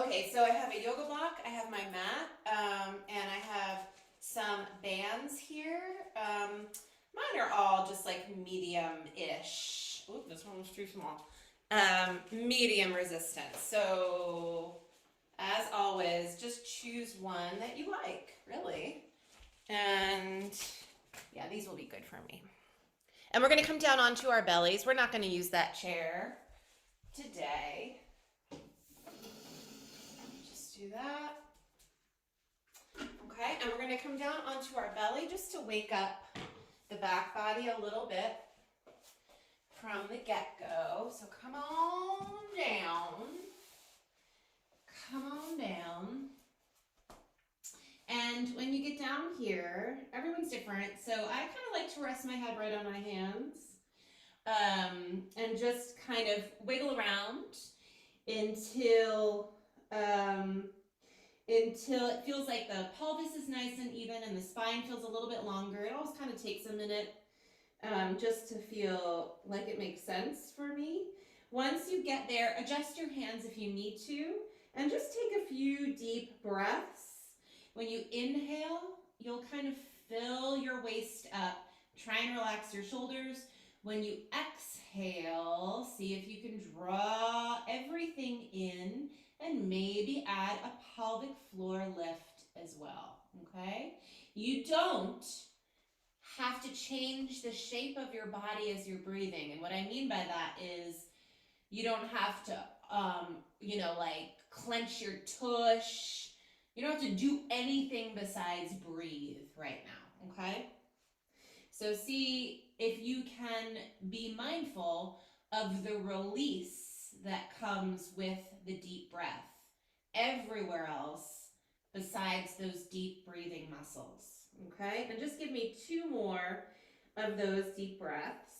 Okay, so I have a yoga block, I have my mat, and I have some bands here. Mine are all just like medium-ish. Oop, this one was too small. Medium resistance. So, as always, just choose one that you like, really. And yeah, these will be good for me. And we're gonna come down onto our bellies. We're not gonna use that chair today. Just do that. Okay, and we're gonna come down onto our belly just to wake up the back body a little bit from the get-go. So come on down. Come on down. And when you get down here, everyone's different. So I kind of like to rest my head right on my hands and just kind of wiggle around until until it feels like the pelvis is nice and even and the spine feels a little bit longer. It always kind of takes a minute just to feel like it makes sense for me. Once you get there, adjust your hands if you need to, and just take a few deep breaths. When you inhale, you'll kind of fill your waist up. Try and relax your shoulders. When you exhale, see if you can draw everything in and maybe add a pelvic floor lift as well, okay? You don't have to change the shape of your body as you're breathing. And what I mean by that is you don't have to, like clench your tush. You don't have to do anything besides breathe right now, okay? So see if you can be mindful of the release that comes with the deep breath everywhere else besides those deep breathing muscles, okay? And just give me two more of those deep breaths.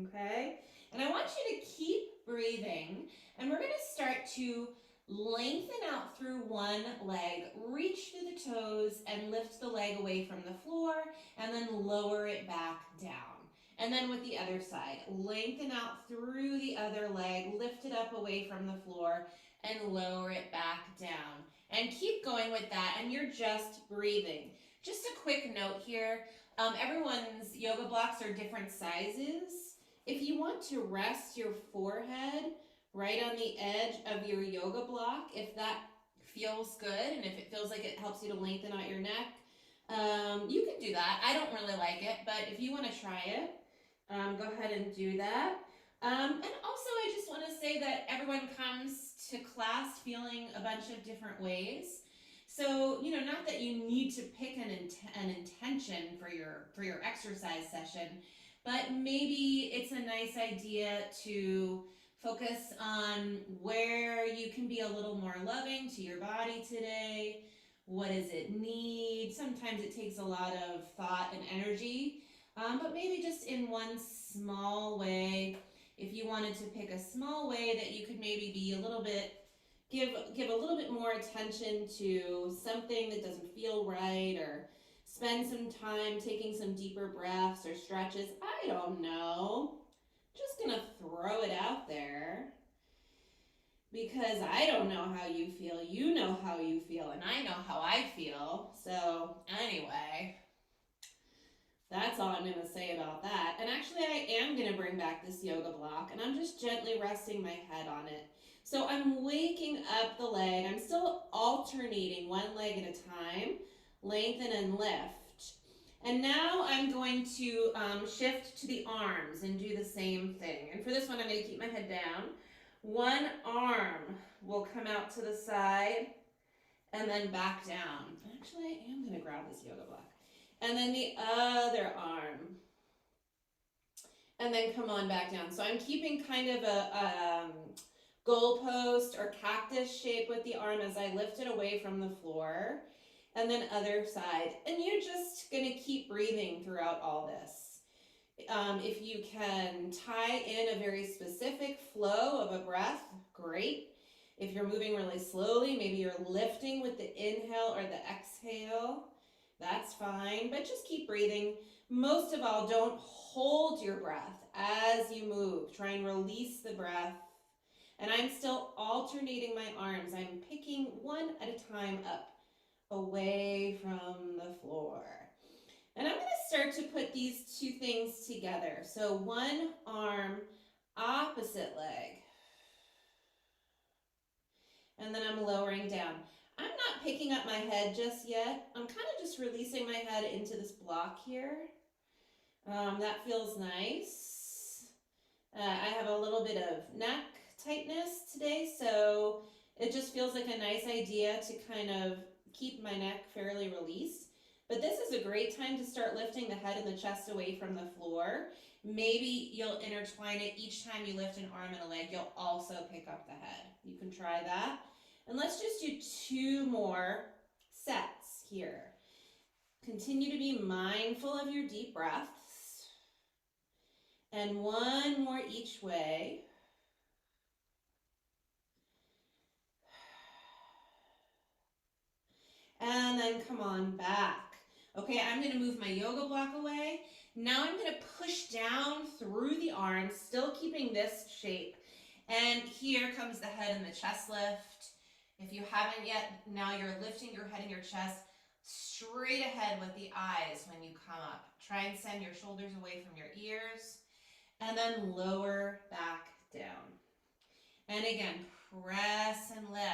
Okay, and I want you to keep breathing, and we're going to start to lengthen out through one leg, reach through the toes and lift the leg away from the floor, and then lower it back down. And then with the other side, lengthen out through the other leg, lift it up away from the floor, and lower it back down. And keep going with that, and you're just breathing. Just a quick note here, everyone's yoga blocks are different sizes. If you want to rest your forehead right on the edge of your yoga block, if that feels good and if it feels like it helps you to lengthen out your neck, you can do that. I don't really like it, but if you want to try it, go ahead and do that. And also, I just want to say that everyone comes to class feeling a bunch of different ways. So, not that you need to pick an intention for your exercise session, but maybe it's a nice idea to focus on where you can be a little more loving to your body today. What does it need? Sometimes it takes a lot of thought and energy, but maybe just in one small way. If you wanted to pick a small way that you could maybe be a little bit give a little bit more attention to something that doesn't feel right, or spend some time taking some deeper breaths or stretches. I don't know. Just gonna throw it out there because I don't know how you feel. You know how you feel, and I know how I feel. So, anyway, that's all I'm going to say about that. And actually, I am going to bring back this yoga block, and I'm just gently resting my head on it. So I'm waking up the leg. I'm still alternating one leg at a time, lengthen and lift. And now I'm going to shift to the arms and do the same thing. And for this one, I'm going to keep my head down. One arm will come out to the side and then back down. Actually, I am going to grab this yoga block. And then the other arm. And then come on back down. So I'm keeping kind of a goalpost or cactus shape with the arm as I lift it away from the floor. And then other side. And you're just going to keep breathing throughout all this. If you can tie in a very specific flow of a breath, great. If you're moving really slowly, maybe you're lifting with the inhale or the exhale. That's fine, but just keep breathing. Most of all, don't hold your breath as you move. Try and release the breath. And I'm still alternating my arms. I'm picking one at a time up, away from the floor. And I'm going to start to put these two things together. So one arm, opposite leg. And then I'm lowering down. I'm not picking up my head just yet. I'm kind of just releasing my head into this block here. That feels nice. I have a little bit of neck tightness today, so it just feels like a nice idea to kind of keep my neck fairly released. But this is a great time to start lifting the head and the chest away from the floor. Maybe you'll intertwine it. Each time you lift an arm and a leg, you'll also pick up the head. You can try that. And let's just do 2 more sets here. Continue to be mindful of your deep breaths. And 1 more each way. And then come on back. Okay, I'm going to move my yoga block away. Now I'm going to push down through the arms, still keeping this shape. And here comes the head and the chest lift. If you haven't yet, now you're lifting your head and your chest straight ahead with the eyes when you come up. Try and send your shoulders away from your ears. And then lower back down. And again, press and lift.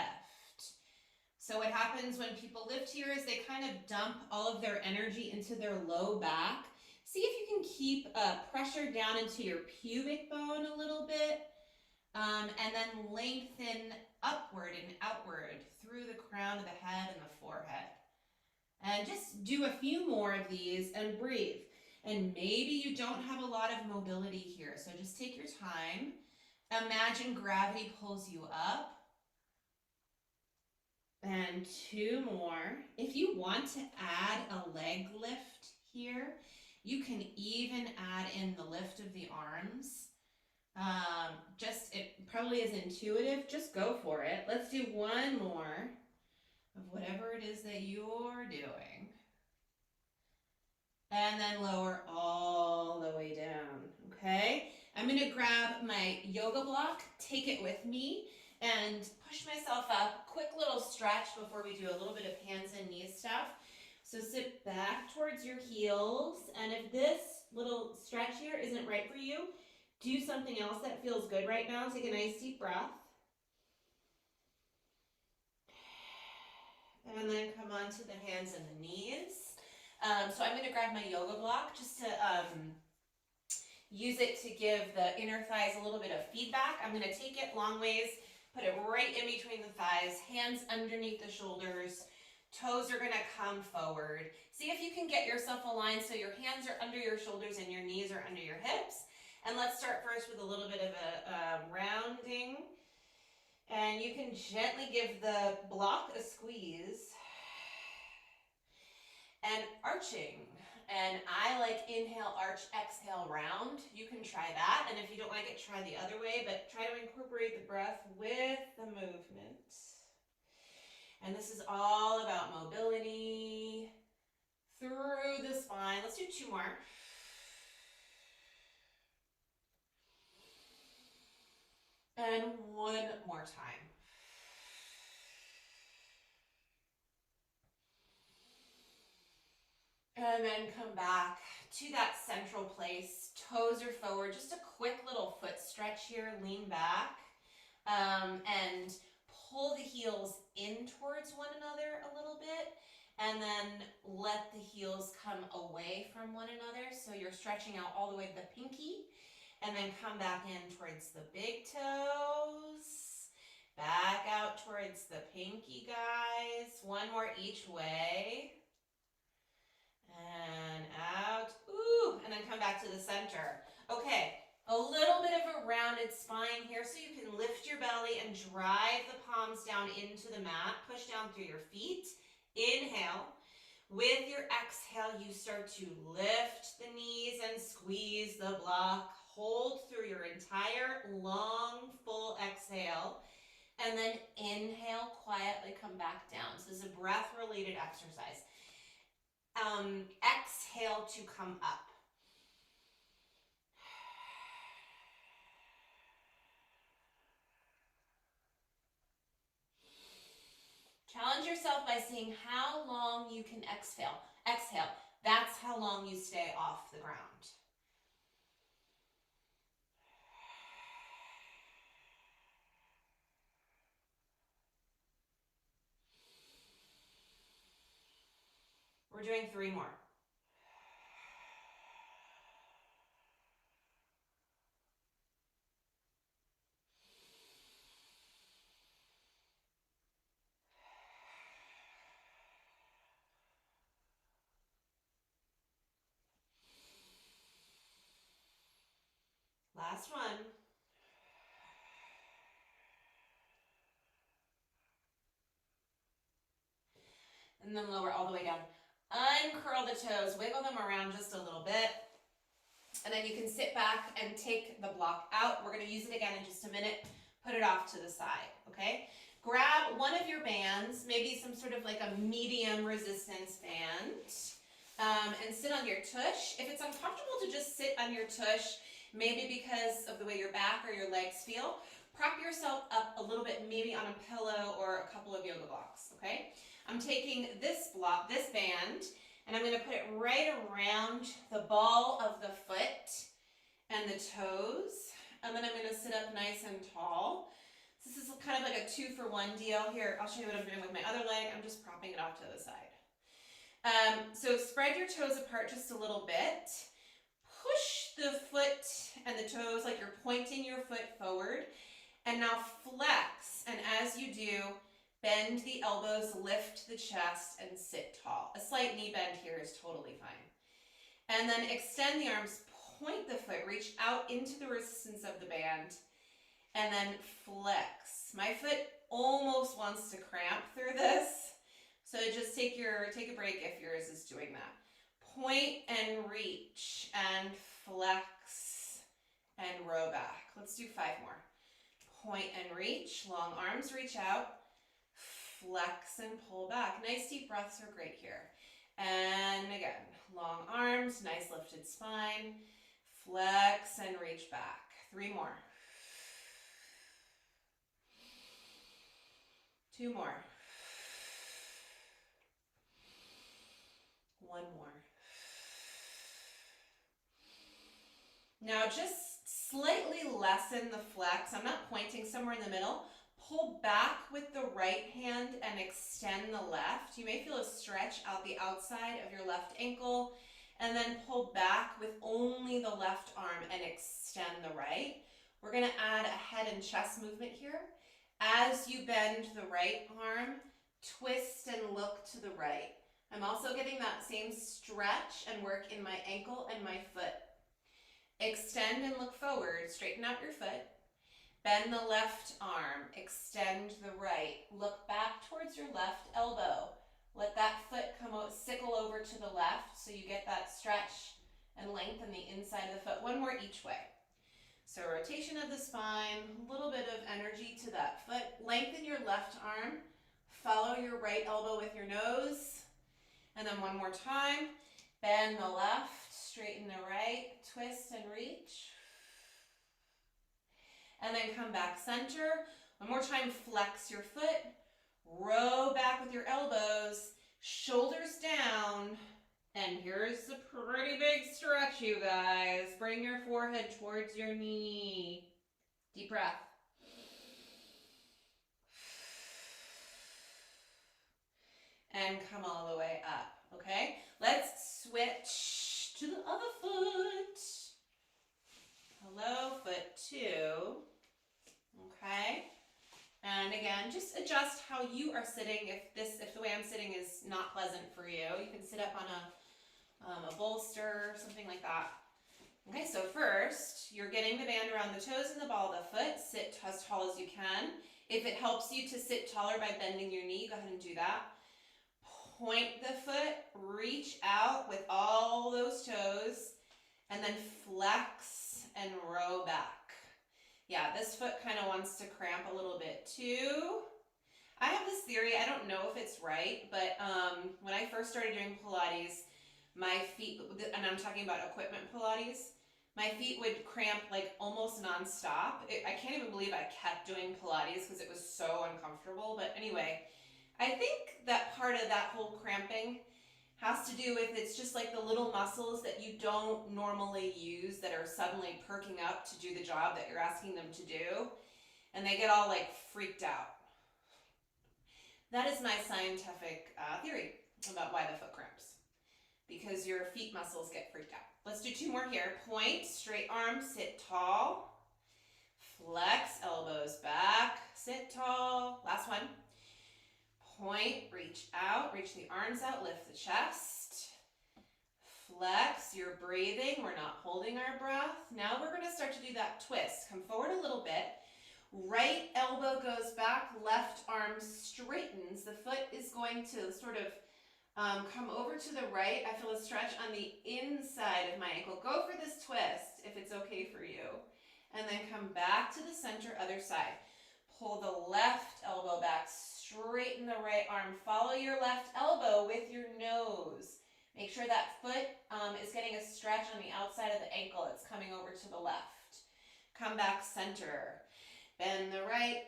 So what happens when people lift here is they kind of dump all of their energy into their low back. See if you can keep pressure down into your pubic bone a little bit, and then lengthen upward and outward through the crown of the head and the forehead. And just do a few more of these and breathe. And maybe you don't have a lot of mobility here, so just take your time. Imagine gravity pulls you up. And 2 more. If you want to add a leg lift here, you can even add in the lift of the arms. It probably is intuitive. Just go for it. Let's do 1 more of whatever it is that you're doing. And then lower all the way down, okay? I'm going to grab my yoga block, take it with me, and push myself up. Quick little stretch before we do a little bit of hands and knees stuff. So sit back towards your heels, and if this little stretch here isn't right for you, do something else that feels good right now. Take a nice deep breath. And then come on to the hands and the knees. So I'm going to grab my yoga block just to use it to give the inner thighs a little bit of feedback. I'm going to take it long ways, put it right in between the thighs, hands underneath the shoulders, toes are going to come forward. See if you can get yourself aligned so your hands are under your shoulders and your knees are under your hips. And let's start first with a little bit of a rounding. And you can gently give the block a squeeze. And arching. And I like inhale, arch, exhale, round. You can try that. And if you don't like it, try the other way. But try to incorporate the breath with the movement. And this is all about mobility through the spine. Let's do 2 more. And 1 more time. And then come back to that central place. Toes are forward. Just a quick little foot stretch here. Lean back. And pull the heels in towards one another a little bit. And then let the heels come away from one another. So you're stretching out all the way to the pinky. And then come back in towards the big toes. Back out towards the pinky, guys. 1 more each way. And out. Ooh, and then come back to the center. Okay, a little bit of a rounded spine here so you can lift your belly and drive the palms down into the mat. Push down through your feet. Inhale. With your exhale, you start to lift the knees and squeeze the block. Hold through your entire long, full exhale. And then inhale, quietly come back down. So this is a breath-related exercise. Exhale to come up. Challenge yourself by seeing how long you can exhale. That's how long you stay off the ground. We're doing 3 more. Last one. And then lower all the way down. Uncurl the toes, wiggle them around just a little bit. And then you can sit back and take the block out. We're going to use it again in just a minute. Put it off to the side, okay? Grab one of your bands, maybe some sort of like a medium resistance band, and sit on your tush. If it's uncomfortable to just sit on your tush, maybe because of the way your back or your legs feel, prop yourself up a little bit, maybe on a pillow or a couple of yoga blocks, okay? I'm taking this band, and I'm going to put it right around the ball of the foot and the toes, and then I'm going to sit up nice and tall. So this is kind of like a 2-for-1 deal. Here, I'll show you what I'm doing with my other leg. I'm just propping it off to the side. So spread your toes apart just a little bit. Push the foot and the toes like you're pointing your foot forward. And now flex, and as you do, bend the elbows, lift the chest, and sit tall. A slight knee bend here is totally fine. And then extend the arms, point the foot, reach out into the resistance of the band, and then flex. My foot almost wants to cramp through this, so just take a break if yours is doing that. Point and reach, and flex, and row back. Let's do 5 more. Point and reach, long arms reach out, flex and pull back. Nice deep breaths are great here. And again, long arms, nice lifted spine, flex and reach back. 3 more. 2 more. 1 more. Now just slightly lessen the flex. I'm not pointing, somewhere in the middle. Pull back with the right hand and extend the left. You may feel a stretch out the outside of your left ankle, and then pull back with only the left arm and extend the right. We're going to add a head and chest movement here. As you bend the right arm, twist and look to the right. I'm also getting that same stretch and work in my ankle and my foot. Extend and look forward, straighten out your foot. Bend the left arm, extend the right. Look back towards your left elbow. Let that foot come out, sickle over to the left so you get that stretch and lengthen the inside of the foot. 1 more each way. So rotation of the spine, a little bit of energy to that foot. Lengthen your left arm. Follow your right elbow with your nose. And then 1 more time. Bend the left, straighten the right, twist and reach. And then come back center. 1 more time, flex your foot. Row back with your elbows, shoulders down. And here's a pretty big stretch, you guys. Bring your forehead towards your knee. Deep breath. And come all the way up, okay? Let's switch to the other foot. Hello, foot 2. Okay? And again, just adjust how you are sitting. If the way I'm sitting is not pleasant for you, you can sit up on a bolster, something like that. Okay, so first, you're getting the band around the toes and the ball of the foot. Sit as tall as you can. If it helps you to sit taller by bending your knee, go ahead and do that. Point the foot, reach out with all those toes, and then flex and row back. Yeah, this foot kind of wants to cramp a little bit too. I have this theory, I don't know if it's right, but when I first started doing Pilates, my feet, and I'm talking about equipment Pilates, my feet would cramp like almost nonstop. I can't even believe I kept doing Pilates because it was so uncomfortable. But anyway, I think that part of that whole cramping has to do with, it's just like the little muscles that you don't normally use that are suddenly perking up to do the job that you're asking them to do. And they get all like freaked out. That is my scientific theory about why the foot cramps. Because your feet muscles get freaked out. Let's do 2 more here. Point, straight arm, sit tall. Flex, elbows back, sit tall. Last one. Point, reach out, reach the arms out, lift the chest. Flex, you're breathing, we're not holding our breath. Now we're gonna start to do that twist. Come forward a little bit. Right elbow goes back, left arm straightens. The foot is going to sort of come over to the right. I feel a stretch on the inside of my ankle. Go for this twist if it's okay for you. And then come back to the center, other side. Pull the left elbow back, straighten the right arm. Follow your left elbow with your nose. Make sure that foot is getting a stretch on the outside of the ankle. It's coming over to the left. Come back center. Bend the right,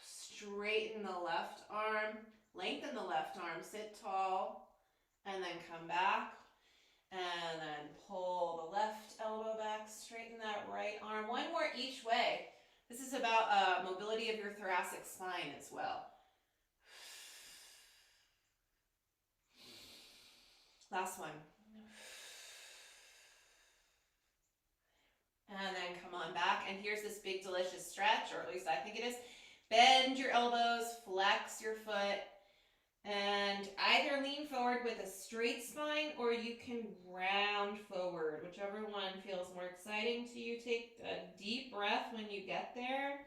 straighten the left arm, lengthen the left arm, sit tall, and then come back. And then pull the left elbow back, straighten that right arm. 1 more each way. This is about mobility of your thoracic spine as well. Last one. And then come on back. And here's this big delicious stretch, or at least I think it is. Bend your elbows, flex your foot, and either lean forward with a straight spine or you can round forward, whichever one feels more exciting to you. Take a deep breath when you get there.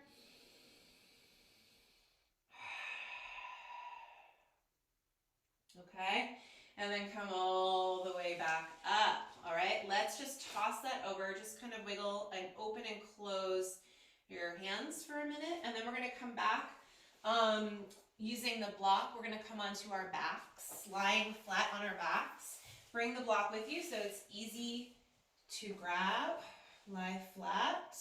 Okay, and then come all the way back up. All right, let's just toss that over. Just kind of wiggle and open and close your hands for a minute, and then we're going to come back using the block. We're going to come onto our backs, lying flat on our backs. Bring the block with you so it's easy to grab. Lie flat.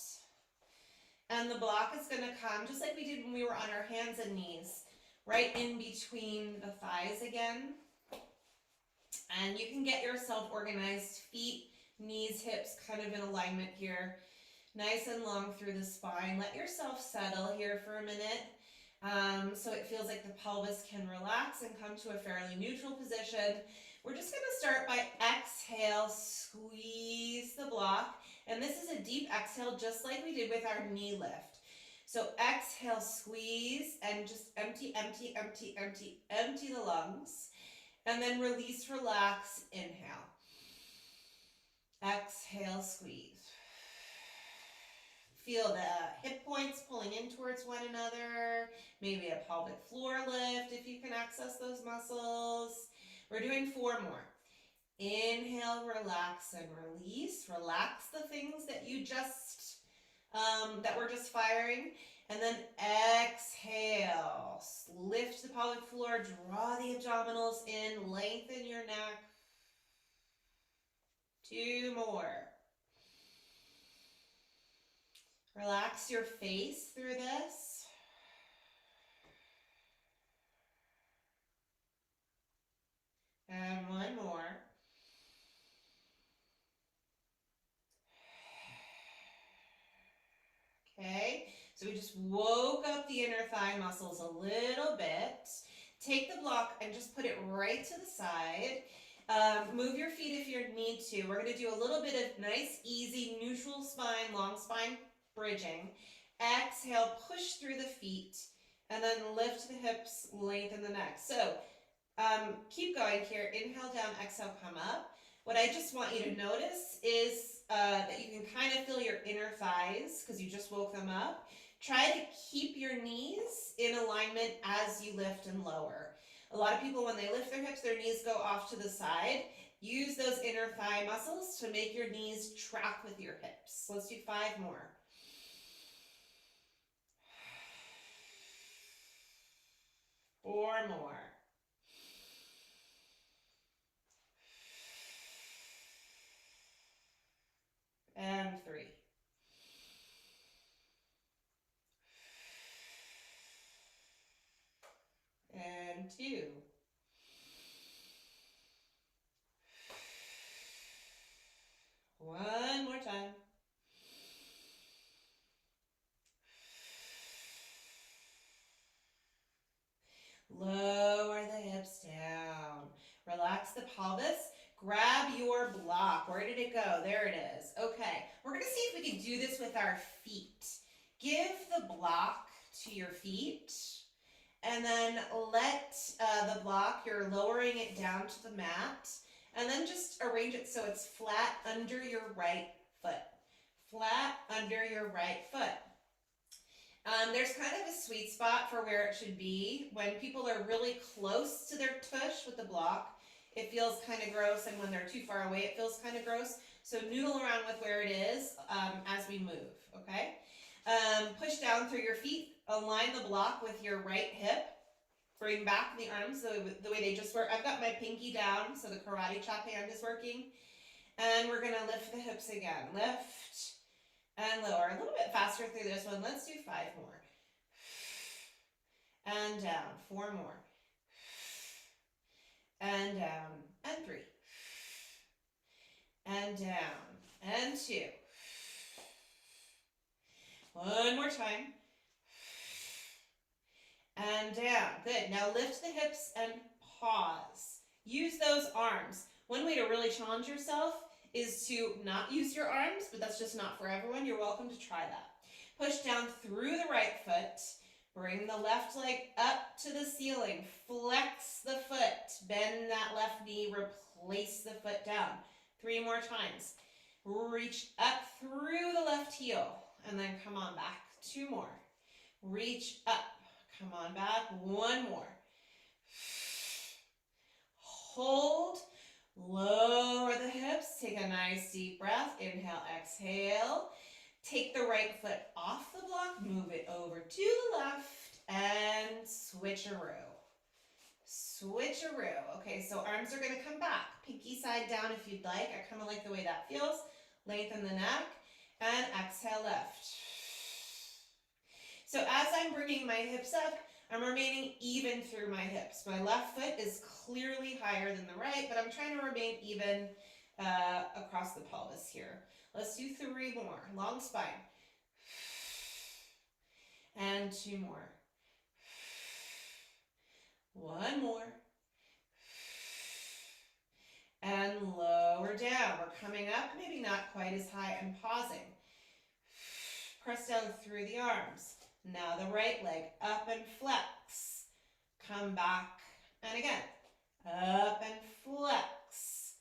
And the block is going to come just like we did when we were on our hands and knees, right in between the thighs again. And you can get yourself organized, feet, knees, hips kind of in alignment here. Nice and long through the spine. Let yourself settle here for a minute so it feels like the pelvis can relax and come to a fairly neutral position. We're just going to start by exhale, squeeze the block. And this is a deep exhale just like we did with our knee lift. So exhale, squeeze, and just empty, empty, empty, empty, empty the lungs. And then release, relax, inhale. Exhale, squeeze. Feel the hip points pulling in towards one another. Maybe a pelvic floor lift if you can access those muscles. We're doing 4 more. Inhale, relax, and release. Relax the things that you just, that were just firing. And then exhale. Lift the pelvic floor, draw the abdominals in, lengthen your neck. 2 more. Relax your face through this. And 1 more. Okay, so we just woke up the inner thigh muscles a little bit. Take the block and just put it right to the side. Move your feet if you need to. We're going to do a little bit of nice, easy, neutral spine, long spine bridging. Exhale, push through the feet, and then lift the hips, lengthen the neck. So keep going here. Inhale down, exhale, come up. What I just want you to notice is that you can kind of feel your inner thighs because you just woke them up. Try to keep your knees in alignment as you lift and lower. A lot of people, when they lift their hips, their knees go off to the side. Use those inner thigh muscles to make your knees track with your hips. Let's do 5 more. 4 more. And 3. And 2. One more time. Lower the hips down. Relax the pelvis. Grab your block. Where did it go? There it is. Okay, we're going to see if we can do this with our feet. Give the block to your feet, and then let the block, you're lowering it down to the mat, and then just arrange it so it's flat under your right foot. Flat under your right foot. There's kind of a sweet spot for where it should be. When people are really close to their tush with the block, it feels kind of gross, and when they're too far away, it feels kind of gross. So noodle around with where it is as we move, okay? Push down through your feet. Align the block with your right hip. Bring back the arms the way they just were. I've got my pinky down, so the karate chop hand is working. And we're going to lift the hips again. Lift and lower. A little bit faster through this one. Let's do 5 more. And down. 4 more. And down. And 3. And down. And 2. One more time. And down. Good. Now lift the hips and pause. Use those arms. One way to really challenge yourself is to not use your arms, but that's just not for everyone. You're welcome to try that. Push down through the right foot. Bring the left leg up to the ceiling. Flex the foot. Bend that left knee. Replace the foot down. 3 more times. Reach up through the left heel. And then come on back. 2 more. Reach up. Come on back. 1 more. Hold. Lower the hips. Take a nice deep breath. Inhale, exhale. Take the right foot off the block. Move it over to the left. And switcheroo. Switcheroo. Okay, so arms are going to come back. Pinky side down if you'd like. I kind of like the way that feels. Lengthen the neck. And exhale, lift. So as I'm bringing my hips up, I'm remaining even through my hips. My left foot is clearly higher than the right, but I'm trying to remain even across the pelvis here. Let's do 3 more. Long spine. And 2 more. 1 more. And lower down. We're coming up, maybe not quite as high, and pausing. Press down through the arms. Now the right leg up and flex. Come back. And again. Up and flex.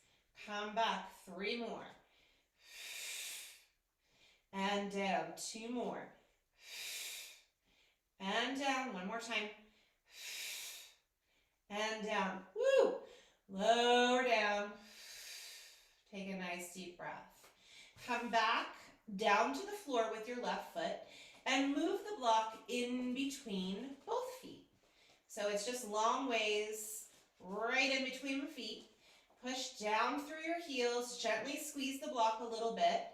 Come back. 3 more. And down. 2 more. And down. 1 more time. And down. Woo! Lower down. Take a nice deep breath. Come back down to the floor with your left foot and move the block in between both feet. So it's just long ways right in between the feet. Push down through your heels, gently squeeze the block a little bit,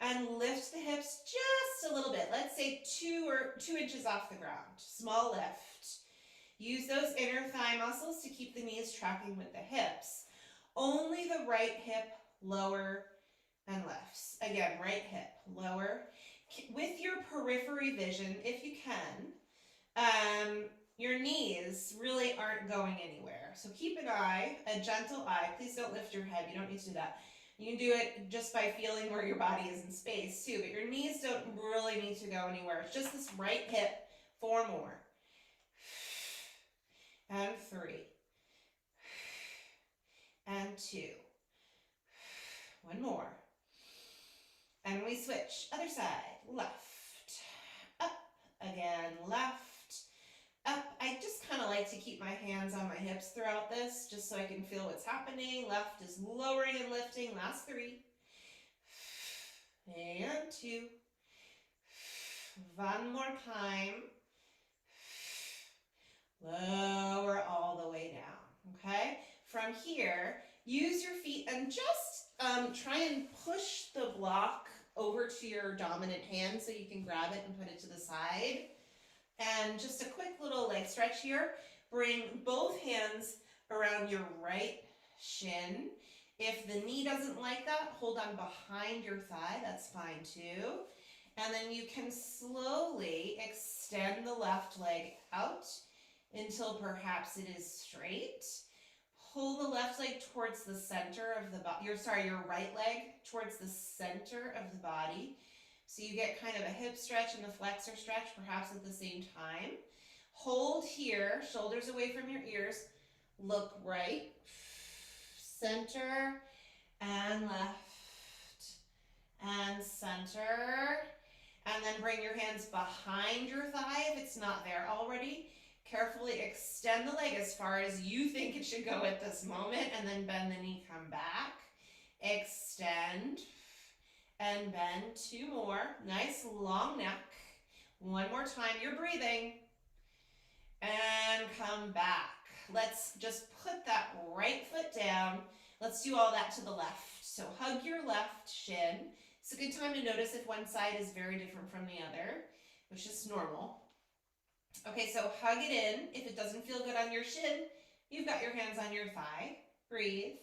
and lift the hips just a little bit. Let's say 2 inches off the ground. Small lift. Use those inner thigh muscles to keep the knees tracking with the hips. Only the right hip lower and lifts. Again, right hip lower. With your periphery vision, if you can, your knees really aren't going anywhere. So keep an eye, a gentle eye. Please don't lift your head. You don't need to do that. You can do it just by feeling where your body is in space too, but your knees don't really need to go anywhere. It's just this right hip. 4 more. And 3. And 2. 1 more. And we switch. Other side. Left. Up. Again. Left. Up. I just kind of like to keep my hands on my hips throughout this, just so I can feel what's happening. Left is lowering and lifting. Last 3. And 2. 1 more time. lower all the way down, okay? From here, use your feet and just try and push the block over to your dominant hand so you can grab it and put it to the side. And just a quick little leg stretch here. Bring both hands around your right shin. If the knee doesn't like that, hold on behind your thigh, that's fine too. And then you can slowly extend the left leg out until perhaps it is straight. Pull the left leg towards the center of the body, your right leg towards the center of the body. So you get kind of a hip stretch and a flexor stretch perhaps at the same time. Hold here, shoulders away from your ears. Look right, center, and left, and center. And then bring your hands behind your thigh if it's not there already. Carefully extend the leg as far as you think it should go at this moment, and then bend the knee, come back. Extend and bend. 2 more. Nice long neck. 1 more time. You're breathing. And come back. Let's just put that right foot down. Let's do all that to the left. So hug your left shin. It's a good time to notice if one side is very different from the other, which is normal. Okay, so hug it in. If it doesn't feel good on your shin, you've got your hands on your thigh. Breathe.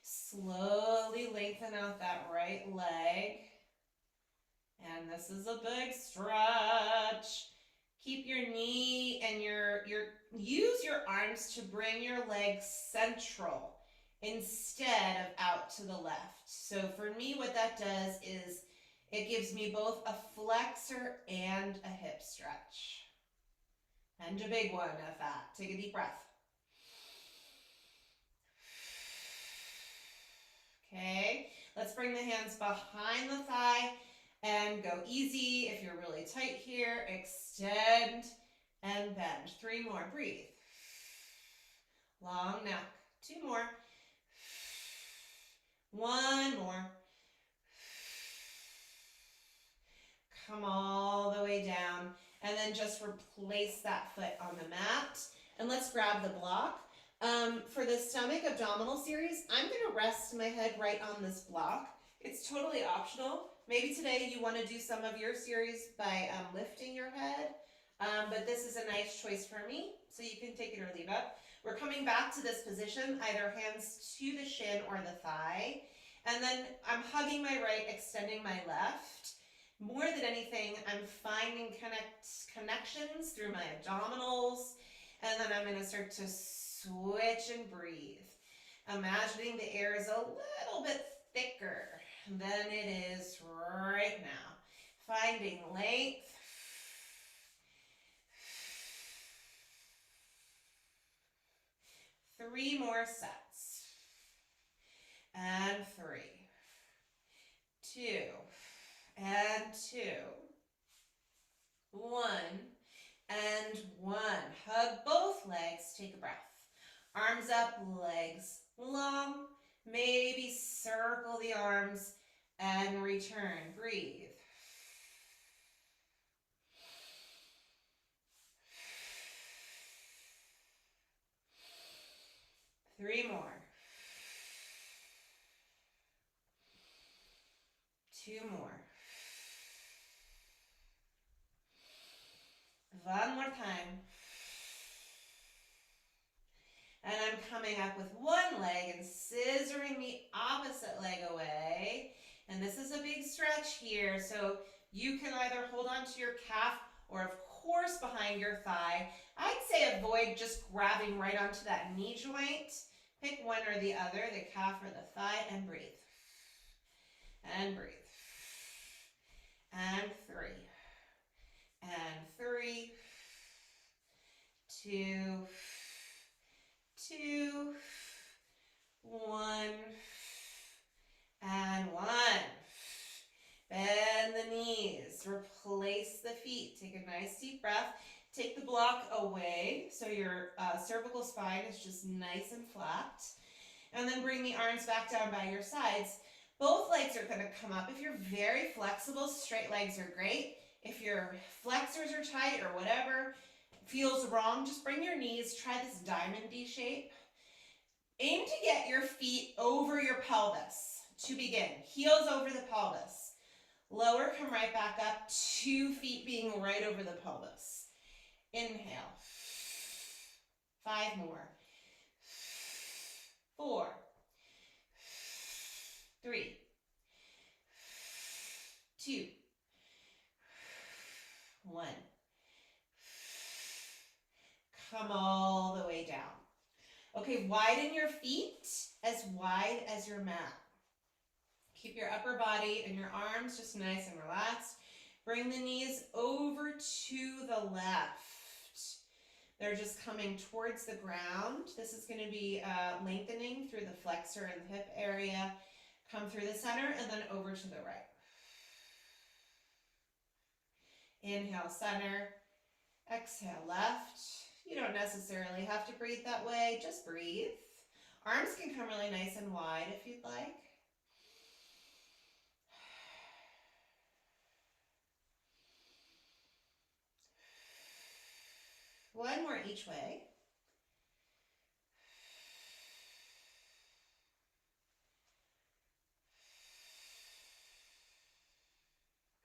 Slowly lengthen out that right leg. And this is a big stretch. Keep your knee and use your arms to bring your legs central instead of out to the left. So for me, what that does is it gives me both a flexor and a hip stretch. And a big one at that. Take a deep breath. Okay, let's bring the hands behind the thigh and go easy. If you're really tight here, extend and bend. 3 more, breathe. Long neck. 2 more. 1 more. Come all the way down. And then just replace that foot on the mat. And let's grab the block. For the stomach abdominal series, I'm going to rest my head right on this block. It's totally optional. Maybe today you want to do some of your series by lifting your head. But this is a nice choice for me, so you can take it or leave it. We're coming back to this position, either hands to the shin or the thigh. And then I'm hugging my right, extending my left. More than anything, I'm finding connections through my abdominals, and then I'm going to start to switch and breathe. Imagining the air is a little bit thicker than it is right now. Finding length. Three more sets. And 3. 2. And 2. 1. And 1. Hug both legs. Take a breath. Arms up, legs long. Maybe circle the arms and return. Breathe. Three more. 2 more. 1 more time. And I'm coming up with one leg and scissoring the opposite leg away. And this is a big stretch here, so you can either hold on to your calf or of course behind your thigh. I'd say avoid just grabbing right onto that knee joint. Pick one or the other, the calf or the thigh, and breathe. And breathe. And 3. And 3. 2. 2. 1. And 1. Bend the knees. Replace the feet. Take a nice deep breath. Take the block away so your cervical spine is just nice and flat. And then bring the arms back down by your sides. Both legs are going to come up. If you're very flexible, straight legs are great. If your flexors are tight or whatever, feels wrong, just bring your knees, try this diamond D shape. Aim to get your feet over your pelvis to begin. Heels over the pelvis. Lower, come right back up, 2 feet being right over the pelvis. Inhale. 5 more. 4. 3. 2. 1. Come all the way down. Okay, widen your feet as wide as your mat. Keep your upper body and your arms just nice and relaxed. Bring the knees over to the left. They're just coming towards the ground. This is going to be lengthening through the flexor and the hip area. Come through the center and then over to the right. Inhale, center. Exhale, left. You don't necessarily have to breathe that way, just breathe. Arms can come really nice and wide if you'd like. One more each way.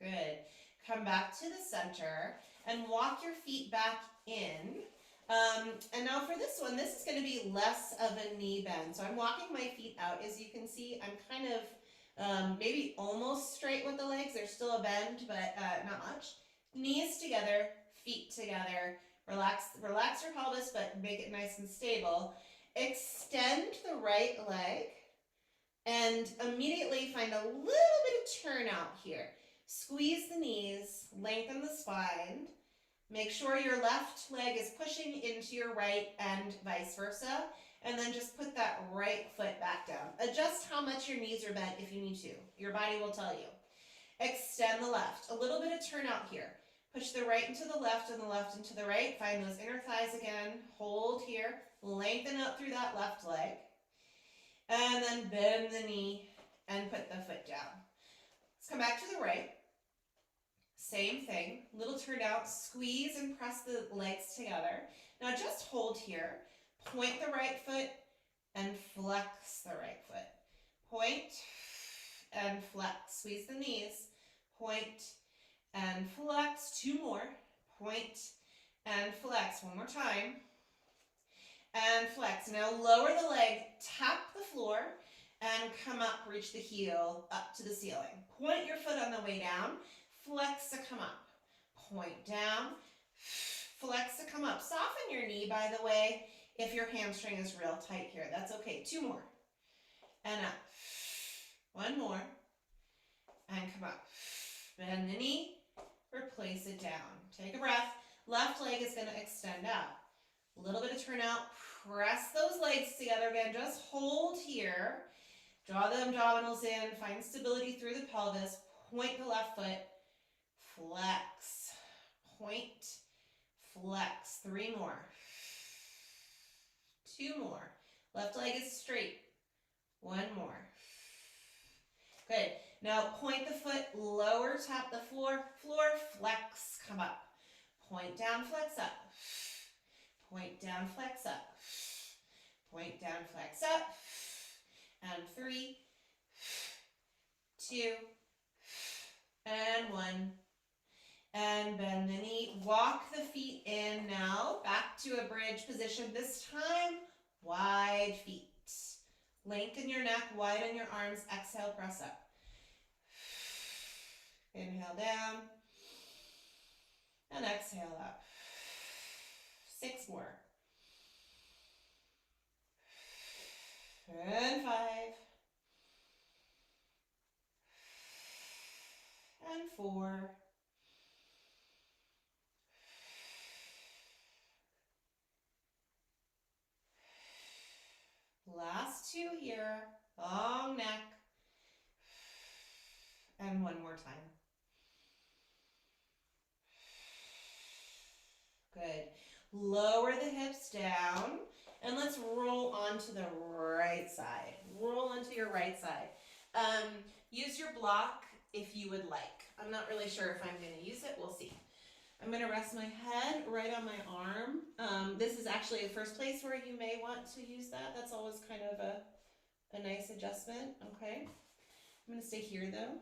Good. Come back to the center and walk your feet back in. And now for this one, this is going to be less of a knee bend. So I'm walking my feet out. As you can see, I'm kind of maybe almost straight with the legs. There's still a bend, but not much. Knees together, feet together. Relax your pelvis, but make it nice and stable. Extend the right leg and immediately find a little bit of turnout here. Squeeze the knees, lengthen the spine. Make sure your left leg is pushing into your right and vice versa. And then just put that right foot back down. Adjust how much your knees are bent if you need to. Your body will tell you. Extend the left. A little bit of turnout here. Push the right into the left and the left into the right. Find those inner thighs again. Hold here. Lengthen up through that left leg. And then bend the knee and put the foot down. Let's come back to the right. Same thing, little turnout, squeeze and press the legs together. Now just hold here, point the right foot and flex the right foot. Point and flex, squeeze the knees, point and flex, 2 more, point and flex, 1 more time, and flex. Now lower the leg, tap the floor, and come up, reach the heel up to the ceiling. Point your foot on the way down. Flex to come up, point down, flex to come up. Soften your knee, by the way, if your hamstring is real tight here. That's okay. 2 more. And up. 1 more. And come up. Bend the knee, replace it down. Take a breath. Left leg is going to extend out. A little bit of turnout. Press those legs together again. Just hold here. Draw the abdominals in. Find stability through the pelvis. Point the left foot. Flex, point, flex, 3 more, 2 more, left leg is straight, 1 more, good. Now point the foot, lower, tap the floor, flex, come up, point down, flex up, point down, flex up, point down, flex up, and 3, 2, and 1. And bend the knee, walk the feet in now, back to a bridge position, this time wide feet. Lengthen your neck, widen your arms, exhale, press up. Inhale down, and exhale up. 6 more. And 5. And 4. Last 2 here, long neck, and 1 more time. Good. Lower the hips down, and let's roll onto the right side. Roll onto your right side. Use your block if you would like. I'm not really sure if I'm going to use it. We'll see. I'm going to rest my head right on my arm. This is actually the first place where you may want to use that. That's always kind of a nice adjustment. Okay. I'm going to stay here though.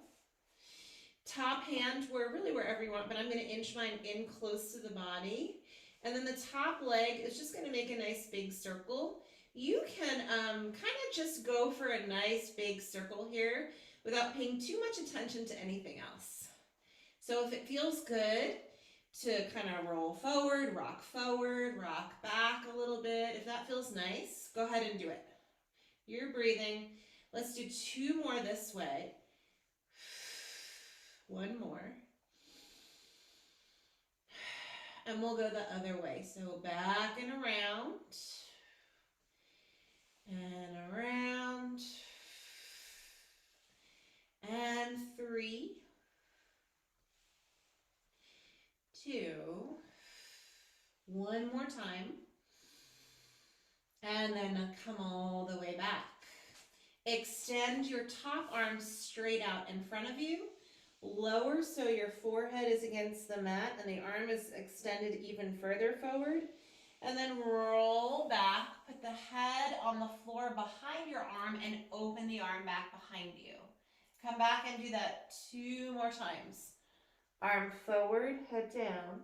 Top hand, really wherever you want, but I'm going to inch mine in close to the body. And then the top leg is just going to make a nice big circle. You can kind of just go for a nice big circle here without paying too much attention to anything else. So if it feels good to kind of roll forward, rock back a little bit, if that feels nice, go ahead and do it. You're breathing. Let's do 2 more this way. 1 more. And we'll go the other way. So back and around. And around. And 3. 2. 1 more time. And then come all the way back. Extend your top arm straight out in front of you. Lower so your forehead is against the mat and the arm is extended even further forward. And then roll back, put the head on the floor behind your arm and open the arm back behind you. Come back and do that 2 more times. Arm forward, head down.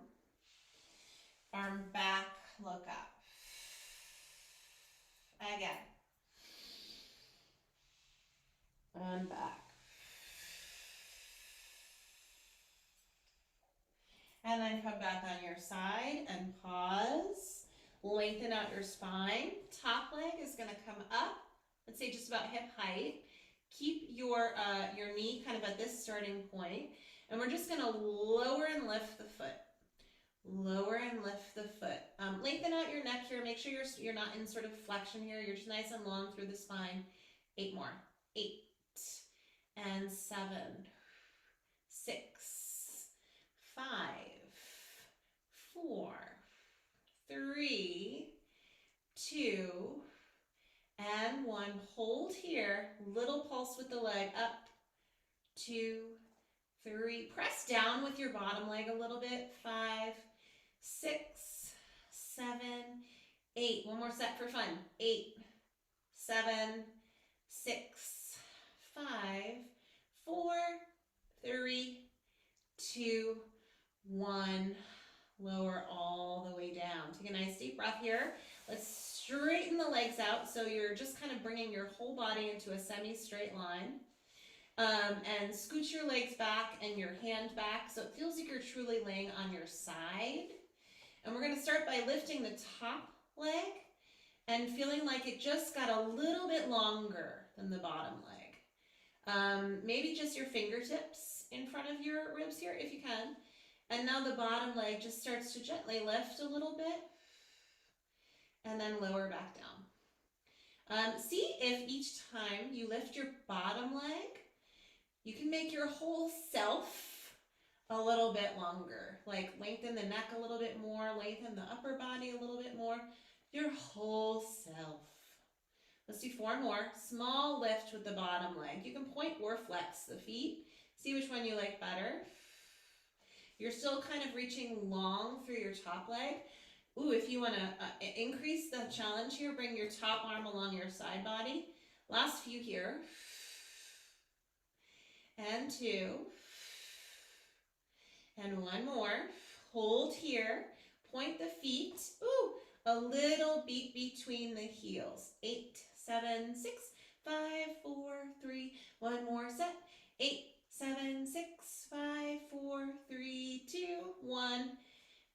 Arm back, look up. Again. And back. And then come back on your side and pause. Lengthen out your spine. Top leg is going to come up, let's say just about hip height. Keep your knee kind of at this starting point. And we're just going to lower and lift the foot. Lower and lift the foot. Lengthen out your neck here. Make sure you're not in sort of flexion here. You're just nice and long through the spine. 8 more. 8 and 7, 6, 5, 4, 3, 2, and 1. Hold here. Little pulse with the leg. Up. 2, 3. Press down with your bottom leg a little bit. 5, 6, 7, 8. One more set for fun. 8, 7, 6, 5, 4, 3, 2, 1. Lower all the way down. Take a nice deep breath here. Let's straighten the legs out so you're just kind of bringing your whole body into a semi-straight line. And scooch your legs back and your hand back so it feels like you're truly laying on your side. And we're going to start by lifting the top leg and feeling like it just got a little bit longer than the bottom leg. Maybe just your fingertips in front of your ribs here if you can. And now the bottom leg just starts to gently lift a little bit and then lower back down. See if each time you lift your bottom leg, you can make your whole self a little bit longer. Like lengthen the neck a little bit more, lengthen the upper body a little bit more, your whole self. Let's do 4 more. Small lift with the bottom leg. You can point or flex the feet. See which one you like better. You're still kind of reaching long through your top leg. Ooh, if you want to increase the challenge here, bring your top arm along your side body. Last few here. And 2. And 1 more. Hold here. Point the feet. Ooh, a little beat between the heels. 8, 7, 6, 5, 4, 3. 1 more set. 8, 7, 6, 5, 4, 3, 2, 1.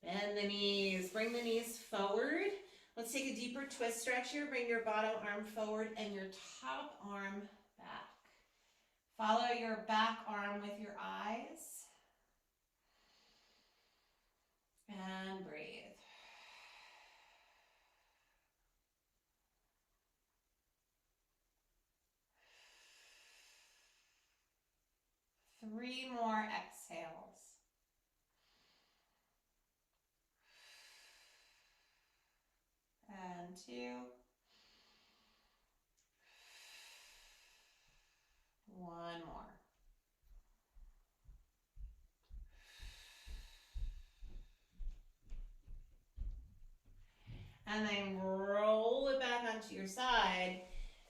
Bend the knees. Bring the knees forward. Let's take a deeper twist stretch here. Bring your bottom arm forward and your top arm back. Follow your back arm with your eyes. And breathe. Three more exhales. And 2. 1 more.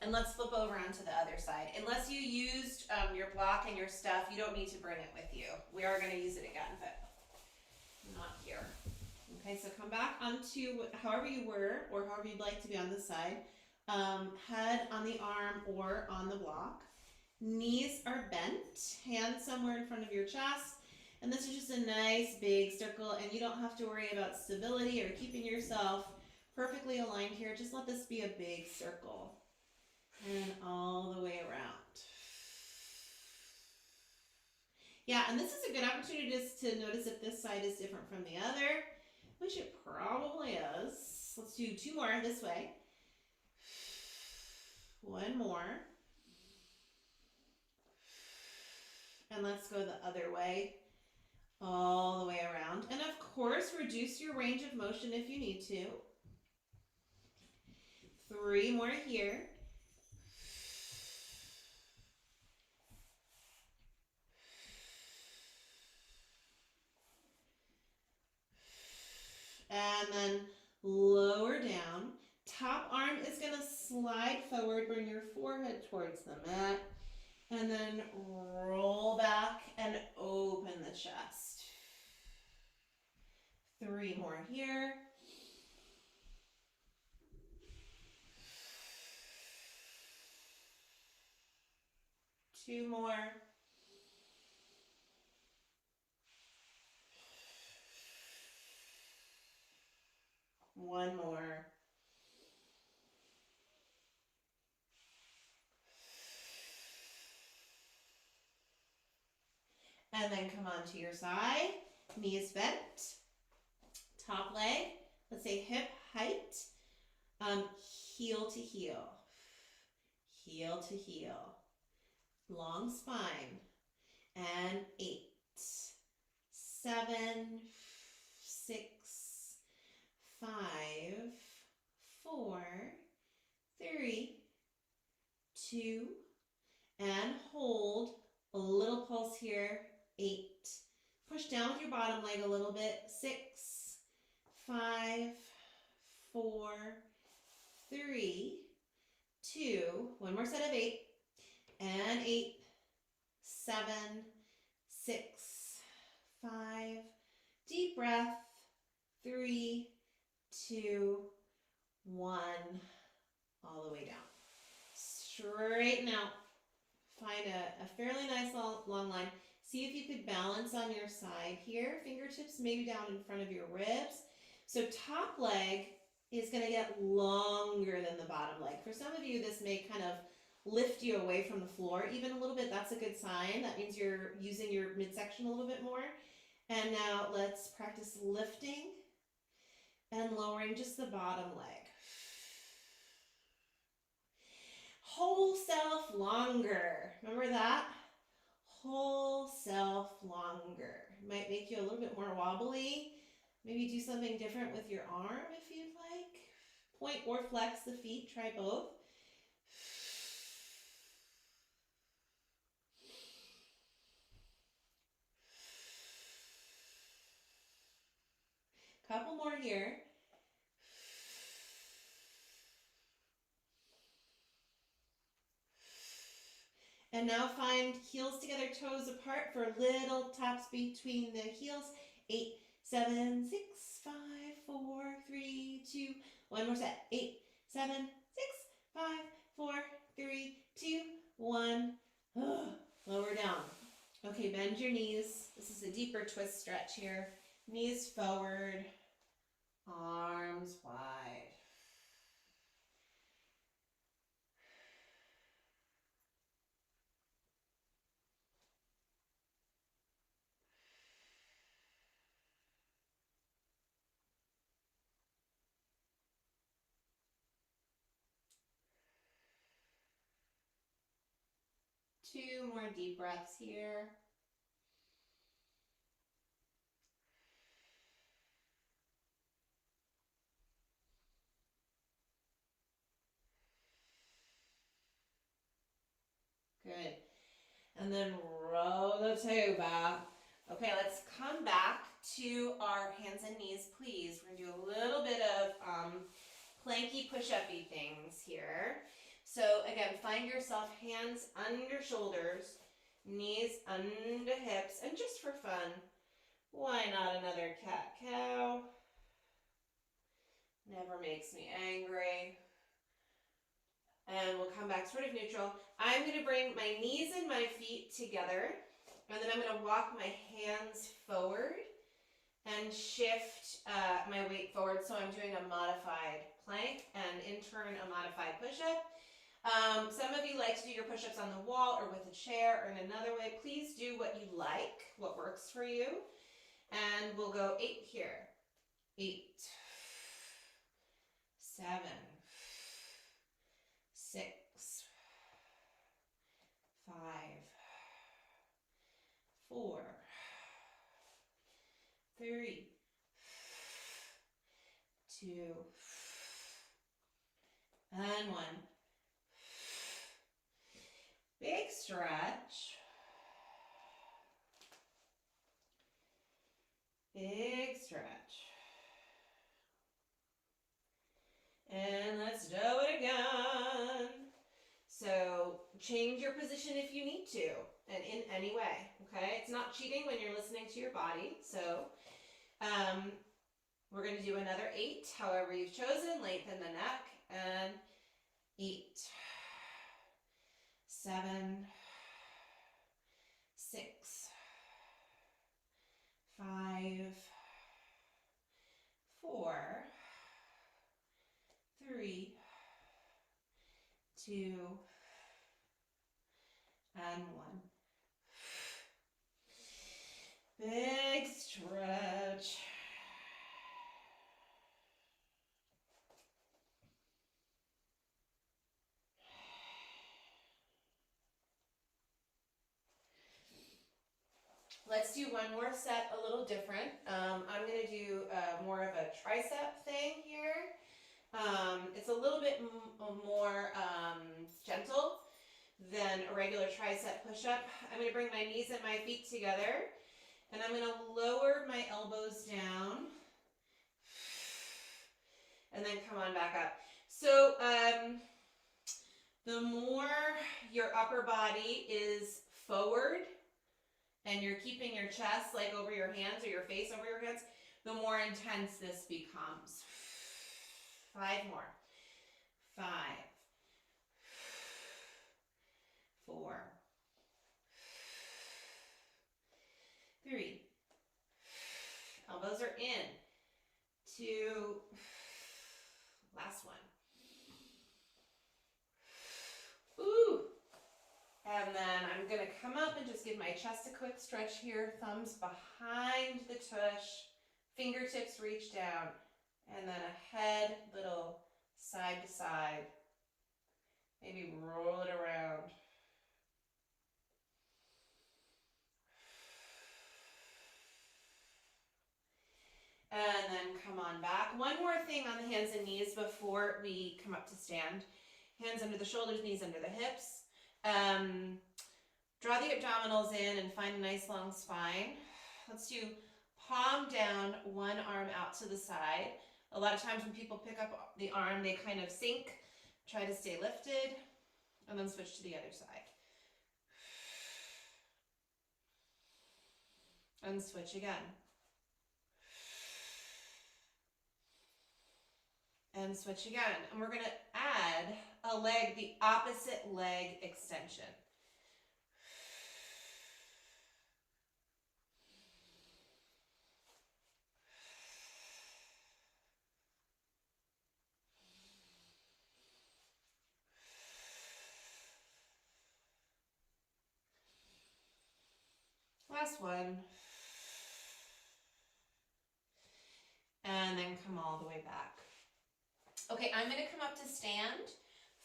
And let's flip over onto the other side. Unless you used your block and your stuff, you don't need to bring it with you. We are going to use it again, but not here. Okay, so come back onto however you were, or however you'd like to be on this side. Head on the arm or on the block. Knees are bent, hands somewhere in front of your chest. And this is just a nice big circle, and you don't have to worry about stability or keeping yourself perfectly aligned here. Just let this be a big circle. And all the way around. Yeah, and this is a good opportunity just to notice if this side is different from the other, which it probably is. Let's do 2 more this way. 1 more. And let's go the other way, all the way around. And of course, reduce your range of motion if you need to. 3 more here. And then lower down. Top arm is going to slide forward, bring your forehead towards the mat, and then roll back and open the chest. 3 more here. 2 more. 1 more. And then come on to your side, knees bent, top leg, let's say hip height, heel to heel, heel to heel, long spine, and 8, 7, 6, 5, 4, 3, 2, and hold. A little pulse here. 8. Push down with your bottom leg a little bit. 6, 5, 4, 3, 2. 1 more set of 8. And 8, 7, 6, 5. Deep breath. 3, 2, 1. All the way down. Straighten out. Find a fairly nice long line. See if you could balance on your side here. Fingertips maybe down in front of your ribs. So top leg is going to get longer than the bottom leg. For some of you, this may kind of lift you away from the floor even a little bit. That's a good sign. That means you're using your midsection a little bit more. And now let's practice lifting and lowering just the bottom leg. Whole self longer. Remember that? Whole self longer. Might make you a little bit more wobbly. Maybe do something different with your arm if you'd like. Point or flex the feet. Try both. Couple more here. And now find heels together, toes apart for little taps between the heels. 8, 7, 6, 5, 4, 3, 2. 1 more set. 8, 7, 6, 5, 4, 3, 2, 1. Lower down. Okay, bend your knees. This is a deeper twist stretch here. Knees forward, arms wide. Two more deep breaths here. Good. And then roll the toe back. Okay, let's come back to our hands and knees, please. We're going to do a little bit of planky push-up-y things here. So again, find yourself hands under shoulders, knees under hips, and just for fun, why not another cat-cow? Never makes me angry. And we'll come back sort of neutral. I'm going to bring my knees and my feet together, and then I'm going to walk my hands forward and shift my weight forward. So I'm doing a modified plank and in turn a modified push-up. Some of you like to do your push-ups on the wall or with a chair or in another way. Please do what you like, what works for you. And we'll go 8 here. 8, 7, 6, 5, 4, 3, 2, and 1. Big stretch. Big stretch. And let's do it again. So change your position if you need to, and in any way, okay? It's not cheating when you're listening to your body. So we're going to do another 8, however you've chosen. Lengthen the neck, and 8, 7, 6, 5, 4, 3, 2, and 1. Big stretch. Let's do one more set a little different. I'm going to do more of a tricep thing here. It's a little bit more gentle than a regular tricep push-up. I'm going to bring my knees and my feet together, and I'm going to lower my elbows down and then come on back up. So the more your upper body is forward and you're keeping your chest like over your hands or your face over your hands, the more intense this becomes. 5 more. 5, 4, 3. Elbows are in. 2. Last one. Ooh. And then I'm going to come up and just give my chest a quick stretch here. Thumbs behind the tush. Fingertips reach down. And then a head, little side to side. Maybe roll it around. And then come on back. One more thing on the hands and knees before we come up to stand. Hands under the shoulders, knees under the hips. Draw the abdominals in and find a nice long spine. Let's do palm down, one arm out to the side. A lot of times when people pick up the arm, they kind of sink. Try to stay lifted, and then switch to the other side. And switch again. And switch again. And we're going to add a leg, the opposite leg extension. Last one. And then come all the way back. Okay, I'm going to come up to stand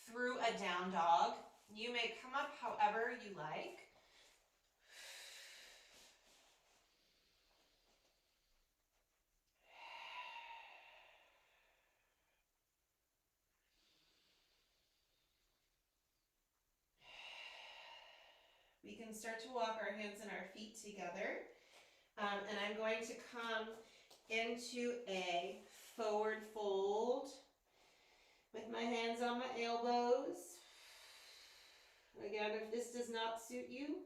through a down dog. You may come up however you like. We can start to walk our hands and our feet together. And I'm going to come into a forward fold with my hands on my elbows. Again, if this does not suit you,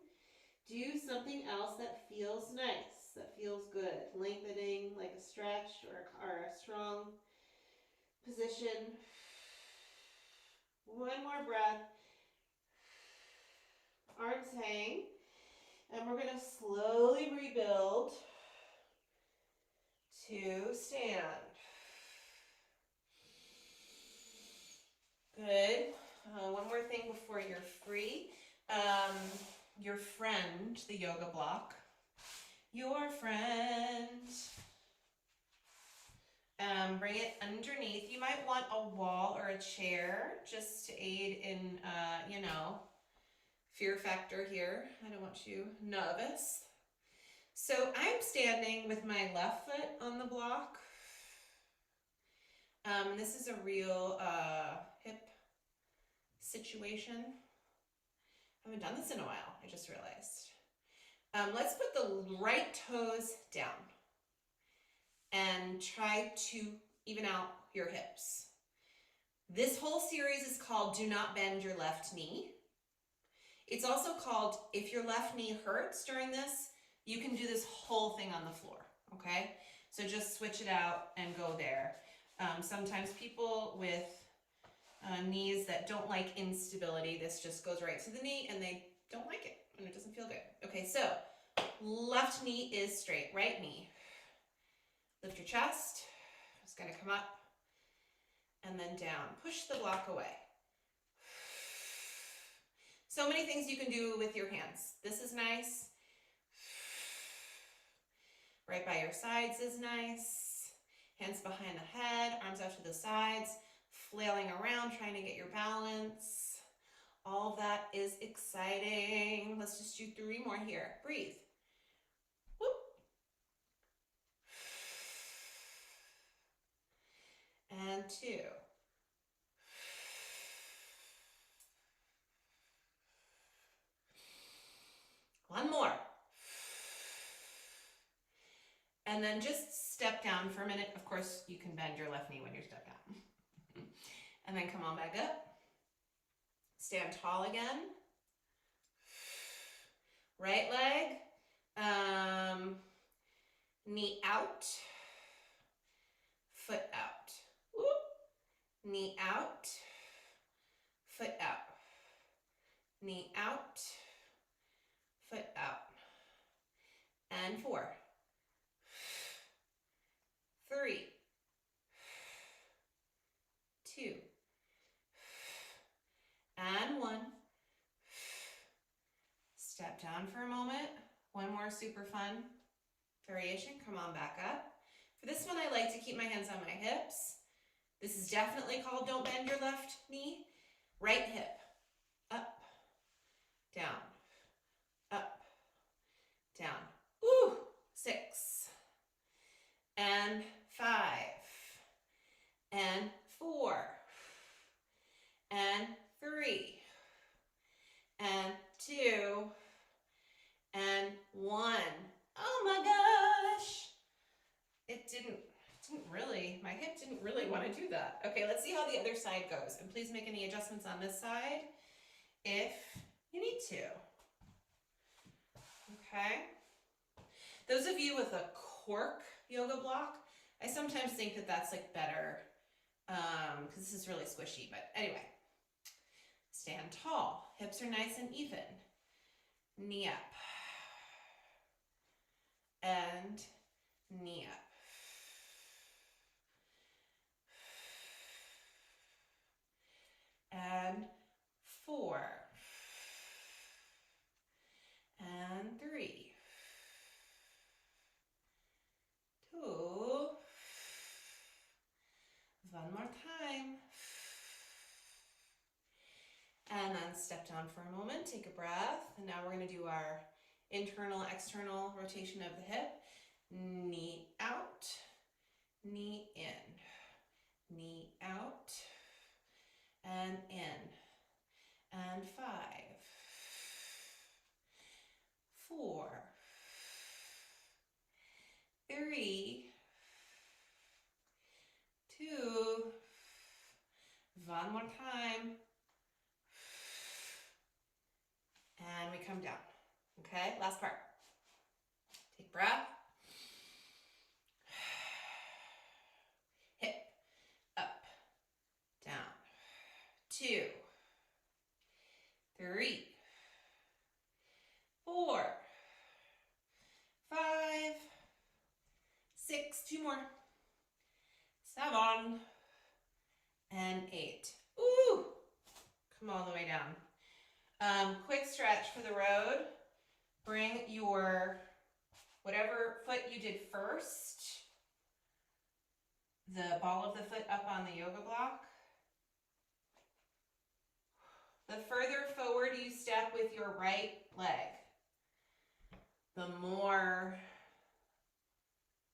do something else that feels nice, that feels good. Lengthening like a stretch or a strong position. One more breath. Arms hang. And we're going to slowly rebuild to stand. Good. One more thing before you're free. Your friend, the yoga block. Your friend. Bring it underneath. You might want a wall or a chair just to aid in, fear factor here. I don't want you nervous. So I'm standing with my left foot on the block. This is a real hip situation. I haven't done this in a while, I just realized. Let's put the right toes down and try to even out your hips. This whole series is called Do Not Bend Your Left Knee. It's also called If Your Left Knee Hurts During This, you can do this whole thing on the floor, okay? So just switch it out and go there. Sometimes people with knees that don't like instability, this just goes right to the knee and they don't like it and it doesn't feel good. Okay, so left knee is straight, right knee. Lift your chest, it's gonna come up and then down. Push the block away. So many things you can do with your hands. This is nice. Right by your sides is nice. Hands behind the head, arms out to the sides, flailing around, trying to get your balance. All that is exciting. Let's just do 3 more here. Breathe. Whoop. And 2. One more. And then just step down for a minute. Of course, you can bend your left knee when you step down. And then come on back up. Stand tall again. Right leg. Knee out. Foot out. Whoop. Knee out. Foot out. Knee out. Foot out. And 4. 3. 2. And 1. Step down for a moment. One more super fun variation. Come on back up. For this one, I like to keep my hands on my hips. This is definitely called Don't Bend Your Left Knee. Right hip. Up. Down. Up. Down. Ooh. 6. And 5. And 4. And 3. And 2. And 1. Oh my gosh. It didn't really, my hip didn't really want to do that. Okay, let's see how the other side goes. And please make any adjustments on this side if you need to. Okay. Those of you with a cork yoga block, I sometimes think that that's like better because this is really squishy. But anyway, stand tall. Hips are nice and even. Knee up. And knee up. And 4. And 3. 2. One more time. And then step down for a moment, take a breath. And now we're going to do our internal, external rotation of the hip. Knee out, knee in, knee out, and in. And 5, 4, 3, 2, one more time. down. Okay, last part. Take breath. Hip, up, down. 2, 3, 4, 5, 6, 2 more. 7, and 8. Ooh, come all the way down. Quick stretch for the road. Bring your, whatever foot you did first, the ball of the foot up on the yoga block. The further forward you step with your right leg, the more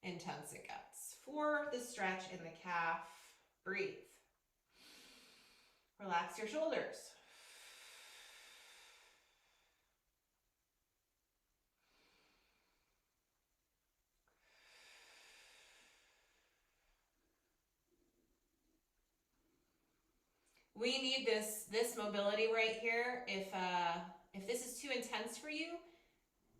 intense it gets. For the stretch in the calf, breathe. Relax your shoulders. We need this mobility right here. If this is too intense for you,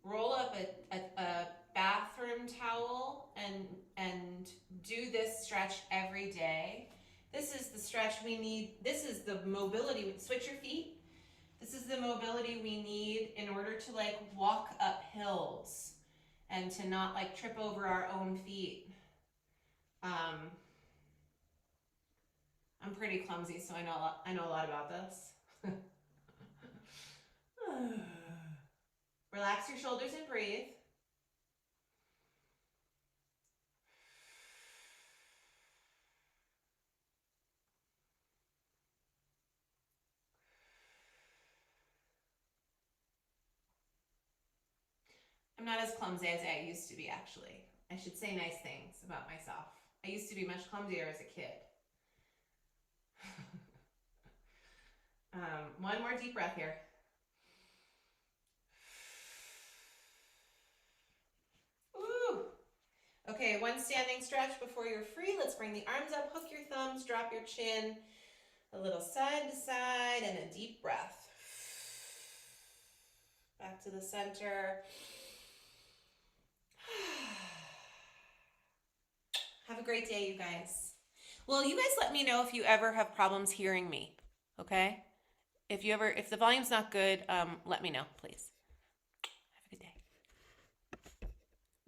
roll up a bathroom towel and do this stretch every day. This is the stretch we need. This is the mobility. Switch your feet. This is the mobility we need in order to like walk up hills and to not like trip over our own feet. I'm pretty clumsy, so I know a lot about this. Relax your shoulders and breathe. I'm not as clumsy as I used to be, actually. I should say nice things about myself. I used to be much clumsier as a kid. One more deep breath here. Woo! Okay, one standing stretch before you're free. Let's bring the arms up, hook your thumbs, drop your chin. A little side to side and a deep breath. Back to the center. Have a great day, you guys. Well, you guys let me know if you ever have problems hearing me, okay? If the volume's not good, let me know, please.